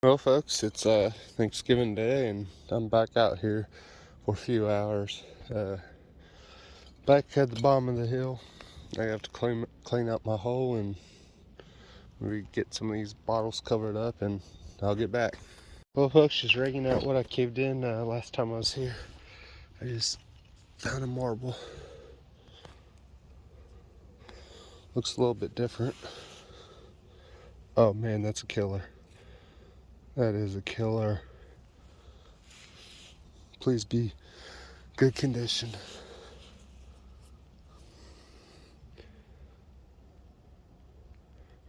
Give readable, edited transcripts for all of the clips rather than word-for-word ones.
Well, folks, it's Thanksgiving Day, and I'm back out here for a few hours. Back at the bottom of the hill, I have to clean up my hole and we get some of these bottles covered up, and I'll get back. Well, folks, just rigging out what I caved in last time I was here. I just found a marble. Looks a little bit different. Oh man, that's a killer. That is a killer. Please be good condition.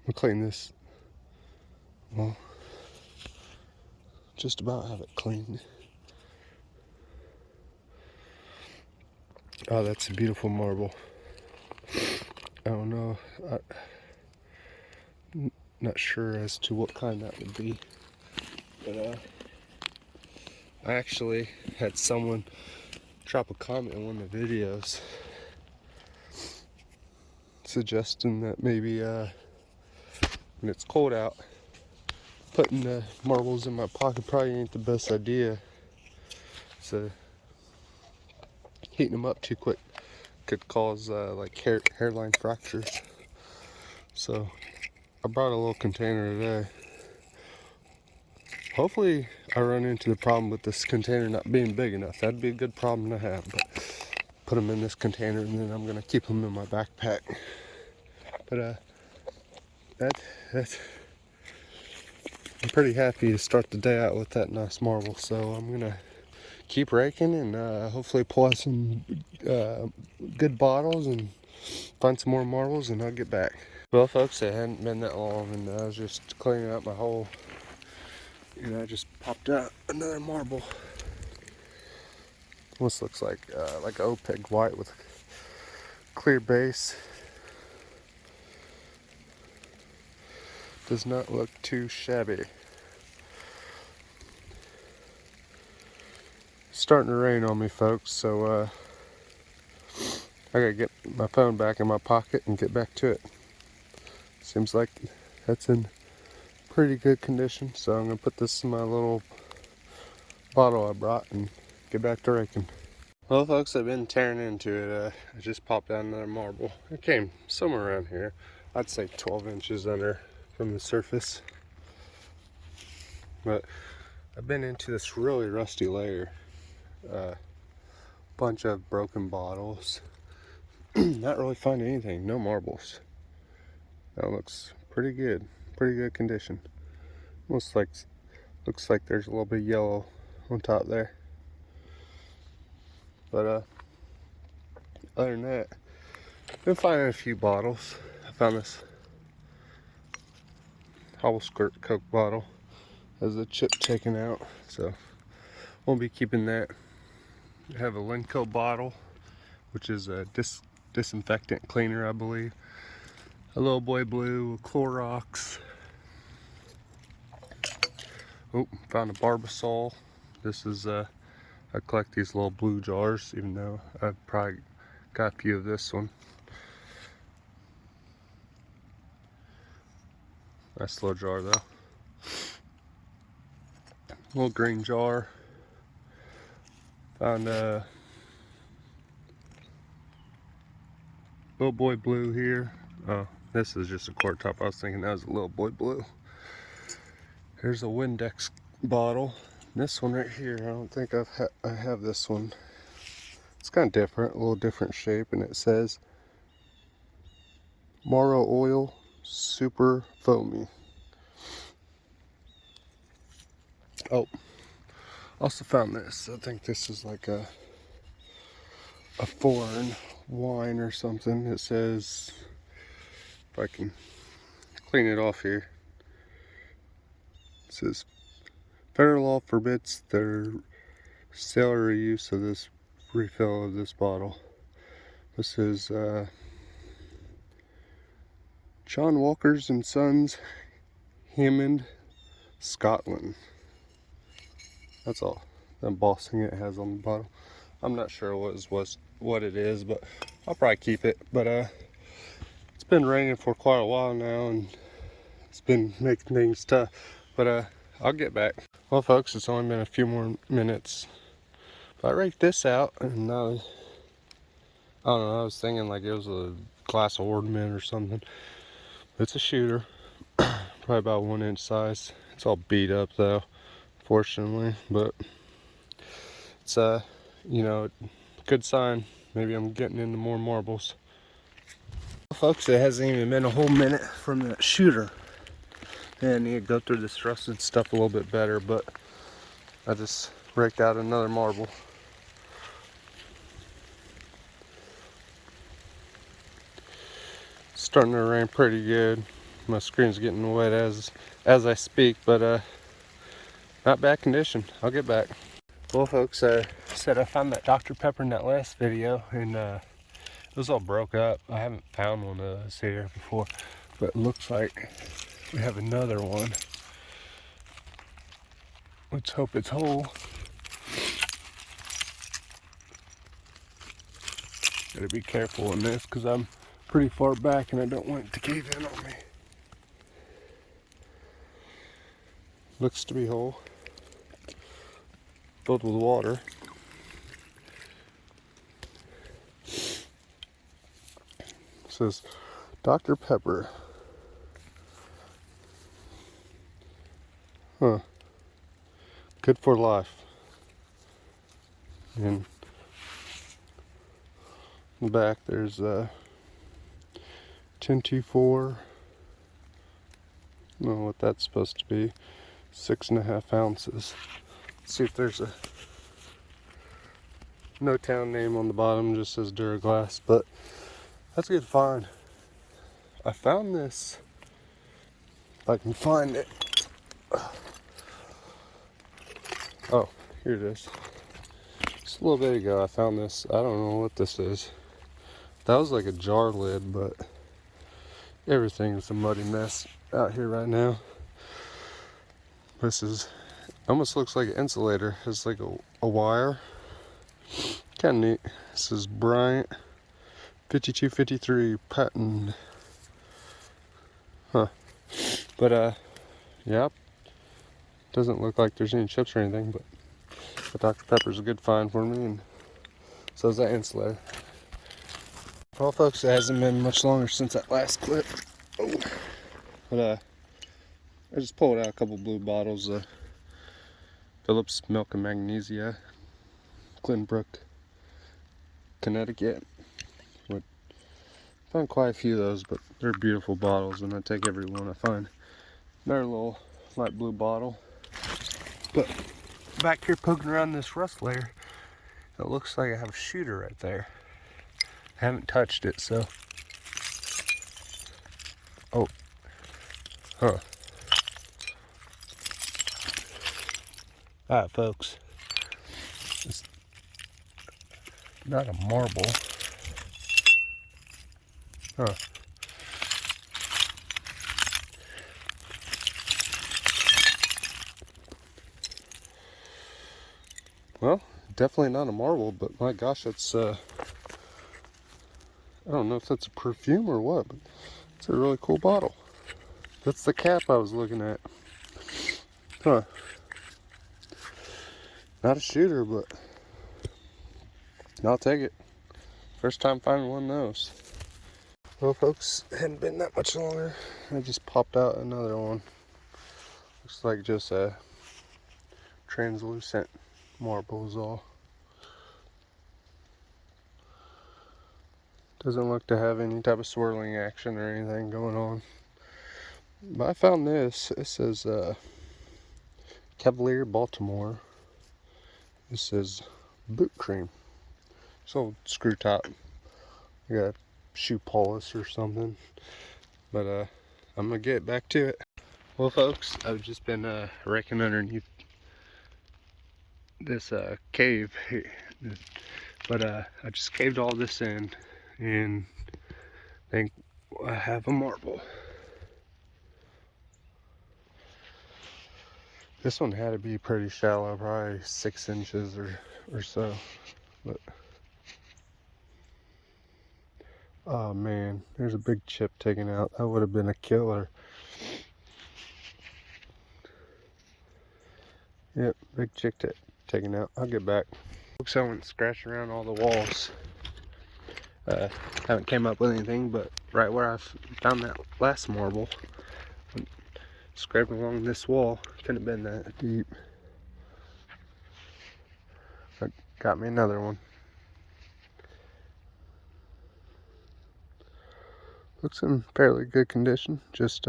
I'll clean this. Well, just about have it clean. Oh, that's a beautiful marble. I don't know. I'm not sure as to what kind that would be. But I actually had someone drop a comment in one of the videos suggesting that maybe when it's cold out, putting the marbles in my pocket probably ain't the best idea. So heating them up too quick could cause like hairline fractures. So I brought a little container today. Hopefully I run into the problem with this container not being big enough. That'd be a good problem to have. But put them in this container, and then I'm gonna keep them in my backpack. But that's I'm pretty happy to start the day out with that nice marble. So I'm gonna keep raking and hopefully pull out some good bottles and find some more marbles, and I'll get back. Well, folks, it hadn't been that long, and I was just cleaning out my hole, and I just popped out another marble. This looks like opaque white with clear base. Does not look too shabby. It's starting to rain on me, folks, so I gotta get my phone back in my pocket and get back to it. Seems like that's in pretty good condition, so I'm gonna put this in my little bottle I brought and get back to raking. Well, folks, I've been tearing into it. I just popped out another marble. It came somewhere around here. I'd say 12 inches under from the surface. But I've been into this really rusty layer. Bunch of broken bottles. Not really finding anything. No marbles. That looks pretty good. Pretty good condition. Looks like there's a little bit of yellow on top there. But other than that, I've been finding a few bottles. I found this Hobble Skirt Coke bottle. Has a chip taken out, so won't be keeping that. I have a Lenco bottle, which is a disinfectant cleaner, I believe. A Little Boy Blue, Clorox. Oh, found a Barbasol. This is I collect these little blue jars, even though I've probably got a few of this one. Nice little jar though. Little green jar. Found a Little Boy Blue here. Oh, this is just a quart top. I was thinking that was a Little Boy Blue. Here's a Windex bottle. This one right here, I don't think I have this one. It's kind of different, a little different shape, and it says Moro Oil Super Foamy. Oh, also found this. I think this is like a foreign wine or something. It says, if I can clean it off here, it says federal law forbids the sale or use of this refill of this bottle. This is John Walker's and Sons, Hammond, Scotland. That's all the embossing it has on the bottle. I'm not sure what it is, but I'll probably keep it. But it's been raining for quite a while now, and it's been making things tough. But I'll get back. Well, folks, it's only been a few more minutes. But I raked this out, and I don't know, I was thinking like it was a glass ornament or something. It's a shooter, probably about 1 inch size. It's all beat up though, fortunately, but it's you know, good sign. Maybe I'm getting into more marbles. Well, folks, it hasn't even been a whole minute from that shooter. And I need to go through this rusted stuff a little bit better, but I just raked out another marble. It's starting to rain pretty good. My screen's getting wet as I speak, but not bad condition. I'll get back. Well, folks, I said I found that Dr. Pepper in that last video, and it was all broke up. I haven't found one of those here before, but it looks like we have another one. Let's hope it's whole. Gotta be careful in this because I'm pretty far back and I don't want it to cave in on me. Looks to be whole. Filled with water. It says Dr. Pepper. Huh. Good for life. And in the back there's 1024. I don't know what that's supposed to be. 6.5 ounces. Let's see if there's a no town name on the bottom, just says Duraglass, but that's a good find. I found this, if I can find it. Oh, here it is. Just a little bit ago I found this. I don't know what this is. That was like a jar lid, but everything's a muddy mess out here right now. This is, almost looks like an insulator. It's like a wire. Kind of neat. This is Bryant 5253 patent. Huh. But yeah. Doesn't look like there's any chips or anything, but Dr. Pepper's a good find for me, and so is that insulator. Well, folks, it hasn't been much longer since that last clip. Oh. But I just pulled out a couple blue bottles of Phillips Milk and Magnesia, Glenbrook, Connecticut. I found quite a few of those, but they're beautiful bottles, and I take every one I find. Another little light blue bottle. But back here poking around this rust layer, it looks like I have a shooter right there. I haven't touched it, so. Oh. Huh. Alright, folks. It's not a marble. Huh. Well, definitely not a marble, but my gosh, it's I don't know if that's a perfume or what, but it's a really cool bottle. That's the cap I was looking at. Huh. Not a shooter, but I'll take it. First time finding one of those. Well, folks, it hadn't been that much longer. I just popped out another one. Looks like just a translucent marble is all. Doesn't look to have any type of swirling action or anything going on. But I found this. It says Cavalier Baltimore. This says boot cream. So screw top. I got shoe polish or something. But I'm gonna get back to it. Well, folks, I've just been raking underneath this cave here. But I just caved all this in, and I think I have a marble. This one had to be pretty shallow, probably 6 inches or so. But oh man, there's a big chip taken out. That would have been a killer. Yep, big chick taken out. I'll get back. Looks like I went scratching around all the walls. Haven't came up with anything, but right where I found that last marble, scraping along this wall, couldn't have been that deep. But got me another one. Looks in fairly good condition, just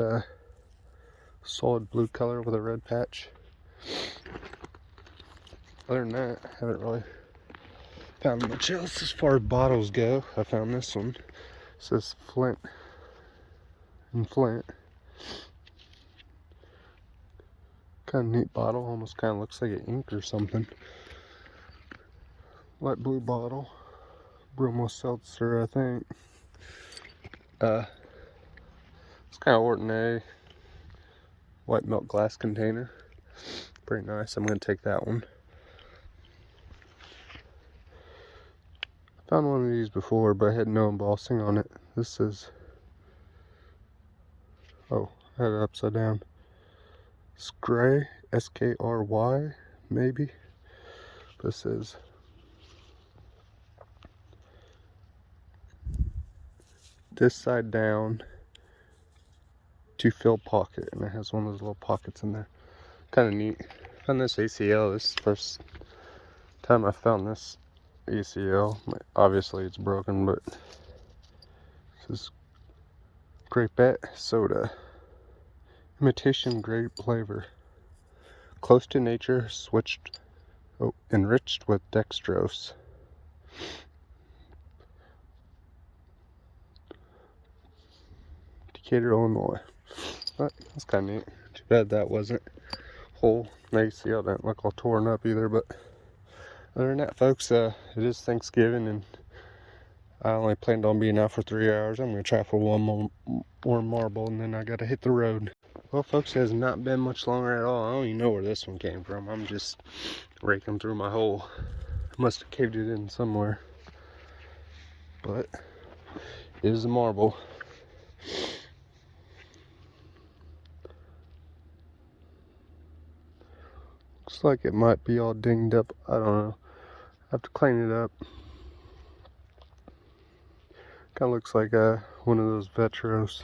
solid blue color with a red patch. Other than that, I haven't really found much else as far as bottles go. I found this one. It says Flint and Flint. Kind of neat bottle, almost kind of looks like an ink or something. Light blue bottle. Bromo seltzer, I think. It's kind of ordinary. White milk glass container. Pretty nice. I'm going to take that one. Found one of these before, but I had no embossing on it. This is... oh, I had it upside down. Skry, S-K-R-Y, maybe. This is... this side down to fill pocket, and it has one of those little pockets in there. Kind of neat. Found this ACL. This is the first time I found this ACL. Obviously it's broken, but this is grapette soda. Imitation grape flavor. Close to nature, enriched with dextrose. Decatur, Illinois. But that's kind of neat. Too bad that wasn't whole. My ACL didn't look all torn up either, but other than that, folks, it is Thanksgiving, and I only planned on being out for 3 hours. I'm going to try for one more marble, and then I got to hit the road. Well, folks, it has not been much longer at all. I don't even know where this one came from. I'm just raking through my hole. I must have caved it in somewhere. But it is a marble. Looks like it might be all dinged up. I don't know. I have to clean it up. Kind of looks like one of those Vetros.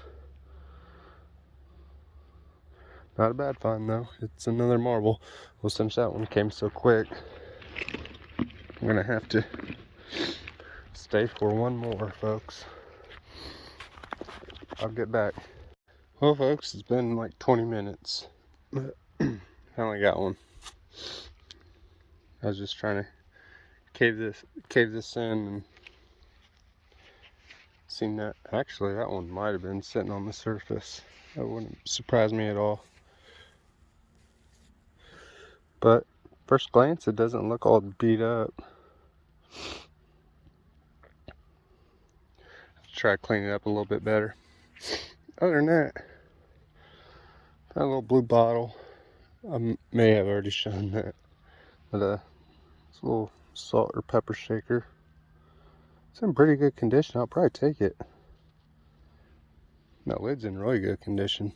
Not a bad find though. It's another marble. Well, since that one came so quick, I'm gonna have to stay for one more, folks. I'll get back. Well, folks, it's been like 20 minutes. I only got one. I was just trying to cave this in, and seen that. Actually, that one might have been sitting on the surface. That wouldn't surprise me at all. But first glance, it doesn't look all beat up. Try to clean it up a little bit better. Other than that, that little blue bottle, I may have already shown that, but it's a little salt or pepper shaker. It's in pretty good condition. I'll probably take it. That lid's in really good condition.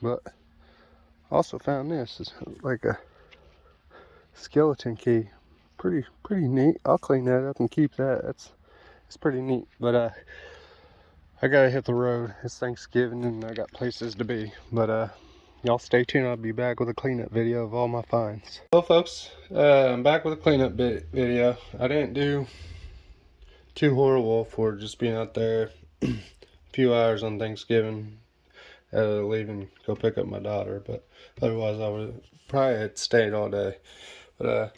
But I also found this. It's like a skeleton key. Pretty neat. I'll clean that up and keep that. It's pretty neat. But I gotta hit the road. It's Thanksgiving and I got places to be. But y'all stay tuned. I'll be back with a cleanup video of all my finds. Well, folks, I'm back with a cleanup video. I didn't do too horrible for just being out there a few hours on Thanksgiving. I had to leave and go pick up my daughter, but otherwise I would probably had stayed all day. But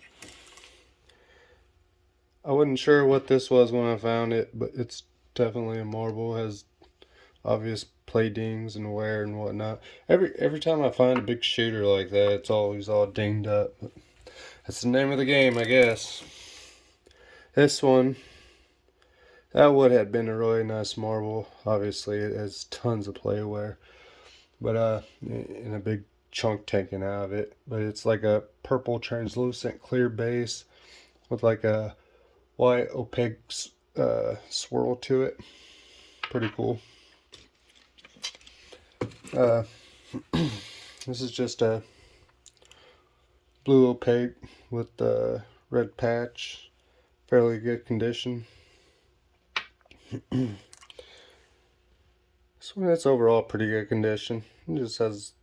I wasn't sure what this was when I found it, but it's definitely a marble. It has obvious play dings and wear and whatnot. Every time I find a big shooter like that, it's always all dinged up. But that's the name of the game, I guess. This one, that would have been a really nice marble. Obviously, it has tons of play wear, but in a big chunk taken out of it. But it's like a purple translucent clear base with like a white opaque swirl to it. Pretty cool. This is just a blue opaque with the red patch, fairly good condition. This one is overall pretty good condition. It just has,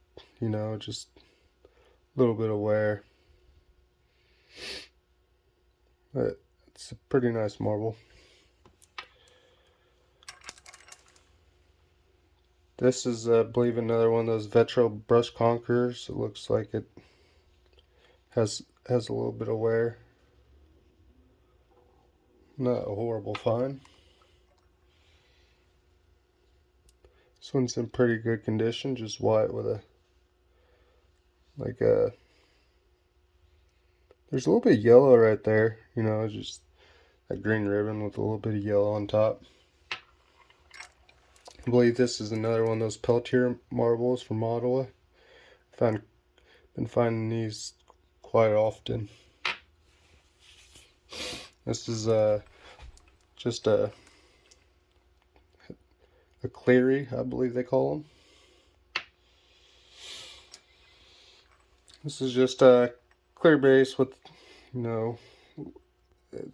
just a little bit of wear. But it's a pretty nice marble. This is, I believe, another one of those Vetro brush conquerors. It looks like it has a little bit of wear. Not a horrible find. This one's in pretty good condition, just white with there's a little bit of yellow right there, just a green ribbon with a little bit of yellow on top. I believe this is another one of those Peltier marbles from Ottawa. Been finding these quite often. This is just a cleary, I believe they call them. This is just a clear base with,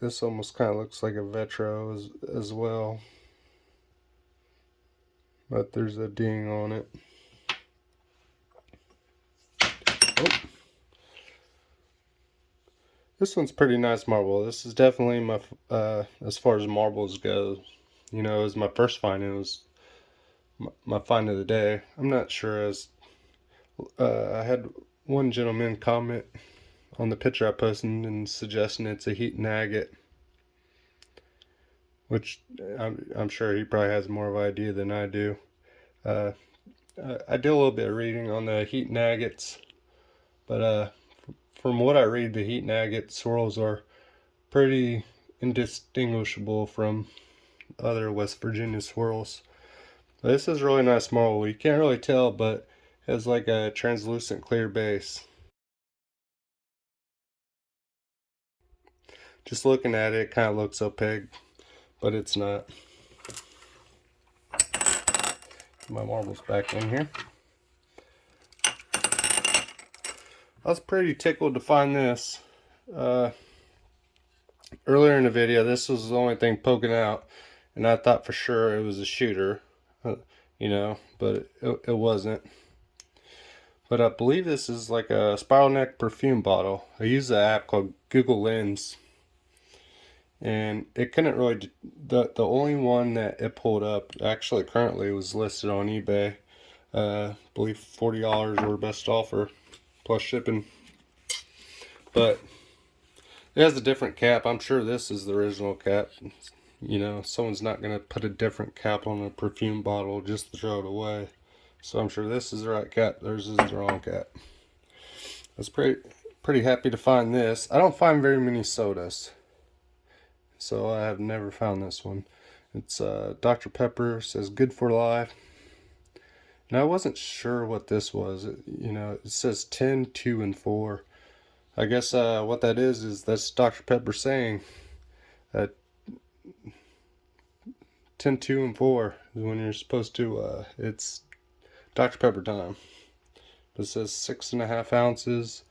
this almost kind of looks like a Vetro as well. But there's a ding on it. Oh. This one's pretty nice marble. This is definitely my, as far as marbles go, it was my first find. It was my find of the day. I'm not sure as, I had one gentleman comment on the picture I posted and suggesting it's a Heaton agate, which I'm sure he probably has more of an idea than I do. I did a little bit of reading on the Heaton agates, but from what I read, the Heaton agate swirls are pretty indistinguishable from other West Virginia swirls. This is really nice marble. You can't really tell, but it has like a translucent clear base. Just looking at it, it kind of looks opaque, but it's not. My marbles back in here. I was pretty tickled to find this. Earlier in the video, this was the only thing poking out, and I thought for sure it was a shooter, but it wasn't. But I believe this is like a spiral neck perfume bottle. I use an app called Google Lens, and it couldn't really, the only one that it pulled up actually currently was listed on eBay. I believe $40 or best offer plus shipping. But it has a different cap. I'm sure this is the original cap. Someone's not going to put a different cap on a perfume bottle just to throw it away. So I'm sure this is the right cap. Theirs is the wrong cap. I was pretty happy to find this. I don't find very many sodas, so I have never found this one. It's Dr. Pepper, says good for life. Now I wasn't sure what this was. It says 10, 2, and 4. I guess what that is that's Dr. Pepper saying that 10, 2, and 4 is when you're supposed to, it's Dr. Pepper time. It says 6.5 ounces,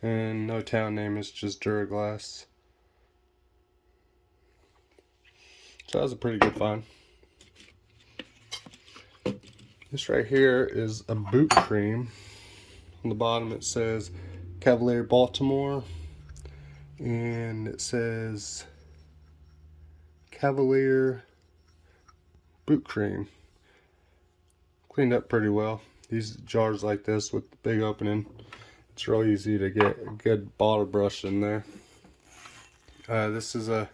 and no town name, is just Duraglass. So that was a pretty good find. This right here is a boot cream. On the bottom it says Cavalier Baltimore, and it says Cavalier boot cream. Cleaned up pretty well. These jars like this with the big opening, it's real easy to get a good bottle brush in there. This is a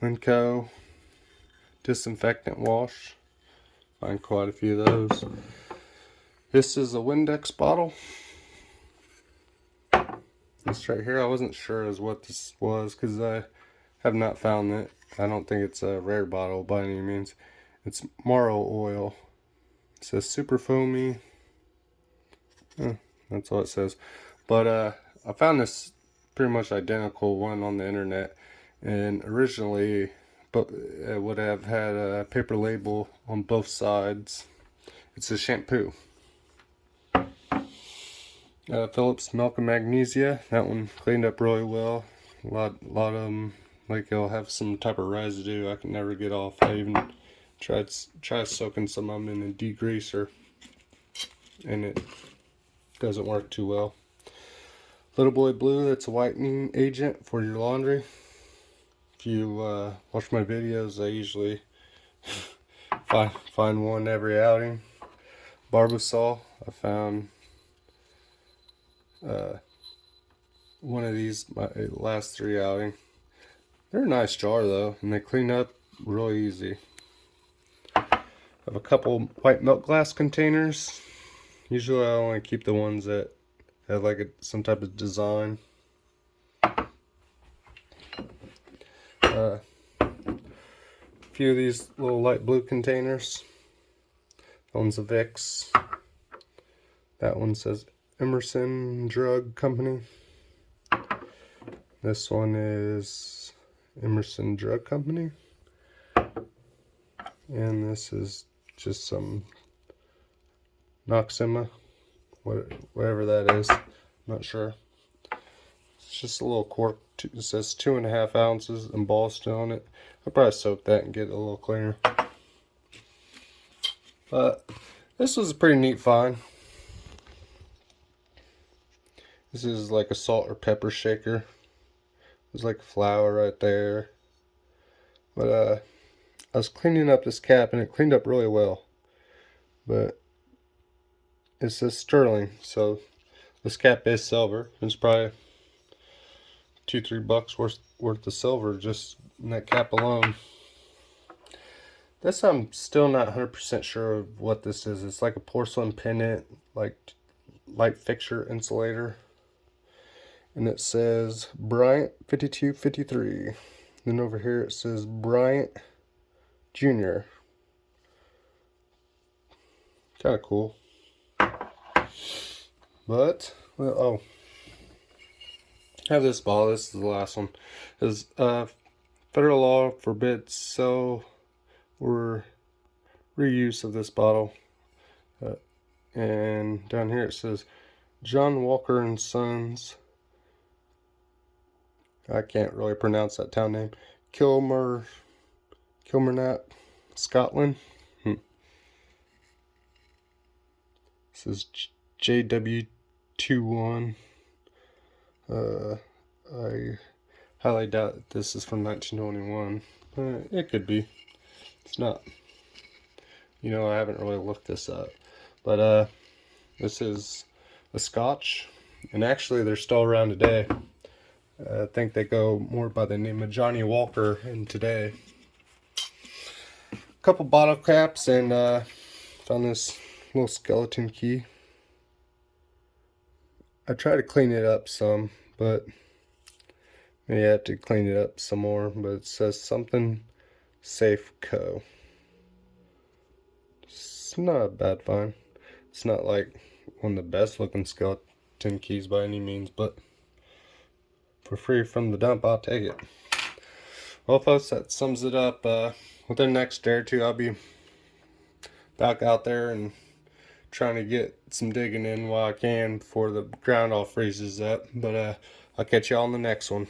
Linco disinfectant wash. Find quite a few of those. This is a Windex bottle. This right here, I wasn't sure as what this was because I have not found it. I don't think it's a rare bottle by any means. It's Maro oil. It says super foamy. That's all it says. But I found this pretty much identical one on the internet, and originally it would have had a paper label on both sides. It's a shampoo. Phillips Milk and Magnesia. That one cleaned up really well. A lot of them, like it'll have some type of residue I can never get off. I even tried soaking some of them in a degreaser, and it doesn't work too well. Little Boy Blue, that's a whitening agent for your laundry. If you watch my videos, I usually find one every outing. Barbasol, I found one of these my last 3 outing. They're a nice jar though, and they clean up really easy. I have a couple white milk glass containers. Usually I only keep the ones that have like some type of design. A few of these little light blue containers. That one's a Vicks. That one says Emerson Drug Company. This one is Emerson Drug Company. And this is just some Noxema, whatever that is. I'm not sure. It's just a little cork. It says 2.5 ounces embossed on it. I'll probably soak that and get it a little cleaner. But this was a pretty neat find. This is like a salt or pepper shaker. There's like a flower right there. But I was cleaning up this cap and it cleaned up really well. But it says sterling, so this cap is silver. It's probably $2-3 worth of silver just in that cap alone. This I'm still not 100% sure of what this is. It's like a porcelain pendant, like light fixture insulator. And it says Bryant 5253. Then over here it says Bryant Jr. Kind of cool. But, well, oh. I have this bottle. This is the last one. It says, federal law forbids sale or reuse of this bottle. And down here it says John Walker and Sons. I can't really pronounce that town name. Kilmernat, Scotland. This is JW21. I highly doubt that this is from 1921. It could be. It's not. You know, I haven't really looked this up. But this is a Scotch. And actually, they're still around today. I think they go more by the name of Johnny Walker in today. A couple bottle caps, and found this little skeleton key. I try to clean it up some, but maybe I have to clean it up some more. But it says something Safe Co. It's not a bad find. It's not like one of the best looking skeleton keys by any means, but for free from the dump, I'll take it. Well, folks, that sums it up. Within the next day or two, I'll be back out there and trying to get some digging in while I can before the ground all freezes up. But I'll catch you all on the next one.